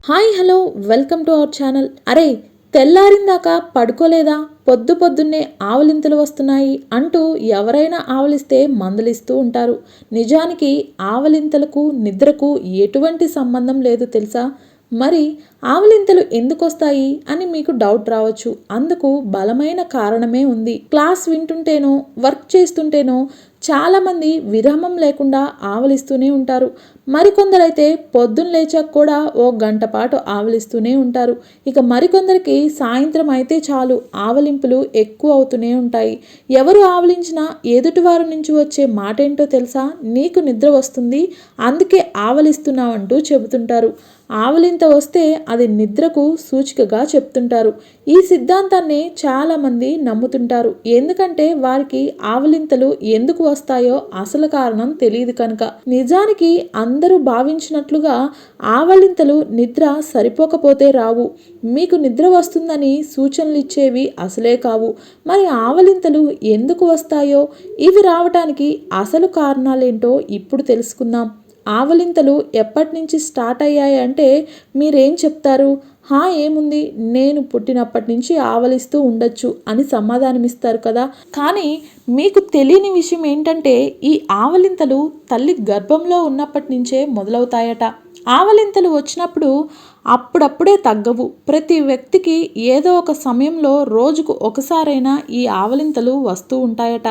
Hi hello welcome to our channel. అరే తెల్లారిందాక పడుకోలేదా? పొద్దున్నే ఆవలింతలు వస్తున్నాయి అంటూ ఎవరైనా ఆవలిస్తే మందలిస్తూ ఉంటారు. నిజానికి ఆవలింతలకు నిద్రకు ఎటువంటి సంబంధం లేదు తెలుసా? మరి ఆవలింతలు ఎందుకు వస్తాయి అని మీకు డౌట్ రావచ్చు. అందుకు బలమైన కారణమే ఉంది. క్లాస్ వింటుంటేనో వర్క్ చేస్తుంటేనో చాలామంది విరామం లేకుండా ఆవలిస్తూనే ఉంటారు. మరికొందరైతే పొద్దున్న లేచాక కూడా ఓ గంట పాటు ఆవలిస్తూనే ఉంటారు. ఇక మరికొందరికి సాయంత్రం అయితే చాలు ఆవలింపులు ఎక్కువ అవుతూనే ఉంటాయి. ఎవరు ఆవలించినా ఎదుటివారి నుంచి వచ్చే మాట ఏంటో తెలుసా? నీకు నిద్ర వస్తుంది, అందుకే ఆవలిస్తున్నావంటూ చెబుతుంటారు. ఆవలింత వస్తే అది నిద్రకు సూచికగా చెప్తుంటారు. ఈ సిద్ధాంతాన్ని చాలామంది నమ్ముతుంటారు. ఎందుకంటే వారికి ఆవలింతలు ఎందుకు వస్తాయో అసలు కారణం తెలియదు కనుక. నిజానికి అందరూ భావించినట్లుగా ఆవలింతలు నిద్ర సరిపోకపోతే రావు. మీకు నిద్ర వస్తుందని సూచనలు ఇచ్చేవి అసలే కావు. మరి ఆవలింతలు ఎందుకు వస్తాయో, ఇవి రావటానికి అసలు కారణాలేంటో ఇప్పుడు తెలుసుకుందాం. ఆవలింతలు ఎప్పటి నుంచి స్టార్ట్ అయ్యాయి అంటే మీరేం చెప్తారు? ఏముంది, నేను పుట్టినప్పటి నుంచి ఆవలిస్తూ ఉండొచ్చు అని సమాధానమిస్తారు కదా. కానీ మీకు తెలియని విషయం ఏంటంటే ఈ ఆవలింతలు తల్లి గర్భంలో ఉన్నప్పటి నుంచే మొదలవుతాయట. ఆవలింతలు వచ్చినప్పుడు అప్పుడప్పుడే తగ్గవు. ప్రతి వ్యక్తికి ఏదో ఒక సమయంలో రోజుకు ఒకసారైనా ఈ ఆవలింతలు వస్తూ ఉంటాయట.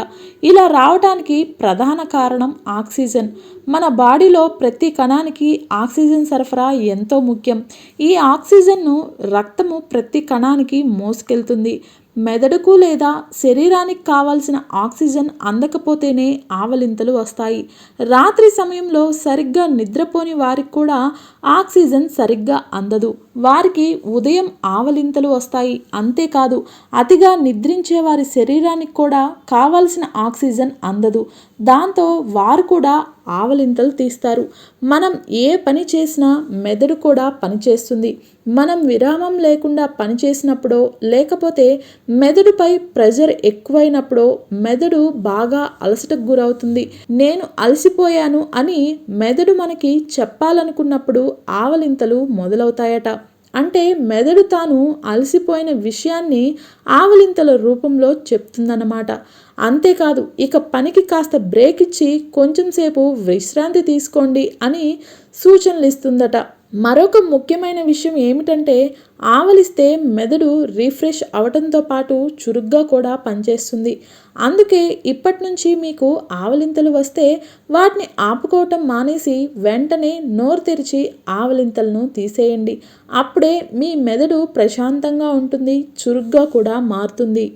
ఇలా రావడానికి ప్రధాన కారణం ఆక్సిజన్. మన బాడీలో ప్రతి కణానికి ఆక్సిజన్ సరఫరా ఎంతో ముఖ్యం. ఈ ఆక్సిజన్ను రక్తము ప్రతి కణానికి మోసుకెళ్తుంది. మెదడుకు లేదా శరీరానికి కావాల్సిన ఆక్సిజన్ అందకపోతేనే ఆవలింతలు వస్తాయి. రాత్రి సమయంలో సరిగ్గా నిద్రపోని వారికి కూడా ఆక్సిజన్ సరిగ్గా అందదు. వారికి ఉదయం ఆవలింతలు వస్తాయి. అంతేకాదు, అతిగా నిద్రించే వారి శరీరానికి కూడా కావాల్సిన ఆక్సిజన్ అందదు. దాంతో వారు కూడా ఆవలింతలు తీస్తారు. మనం ఏ పని చేసినా మెదడు కూడా పనిచేస్తుంది. మనం విరామం లేకుండా పనిచేసినప్పుడో లేకపోతే మెదడుపై ప్రెజర్ ఎక్కువైనప్పుడో మెదడు బాగా అలసటకు గురవుతుంది. నేను అలసిపోయాను అని మెదడు మనకి చెప్పాలనుకున్నప్పుడు ఆవలింతలు మొదలవుతాయట. అంటే మెదడు తాను అలసిపోయిన విషయాన్ని ఆవలింతల రూపంలో చెప్తుందన్నమాట. అంతేకాదు, ఇక పనికి కాస్త బ్రేక్ ఇచ్చి కొంచెం సేపు విశ్రాంతి తీసుకోండి అని సూచనలు ఇస్తుందట. మరొక ముఖ్యమైన విషయం ఏమిటంటే ఆవలిస్తే మెదడు రీఫ్రెష్ అవటంతో పాటు చురుగ్గా కూడా పనిచేస్తుంది. అందుకే ఇప్పటి నుంచి మీకు ఆవలింతలు వస్తే వాటిని ఆపుకోవటం మానేసి వెంటనే నోరు తెరిచి ఆవలింతలను తీసేయండి. అప్పుడే మీ మెదడు ప్రశాంతంగా ఉంటుంది, చురుగ్గా కూడా మారుతుంది.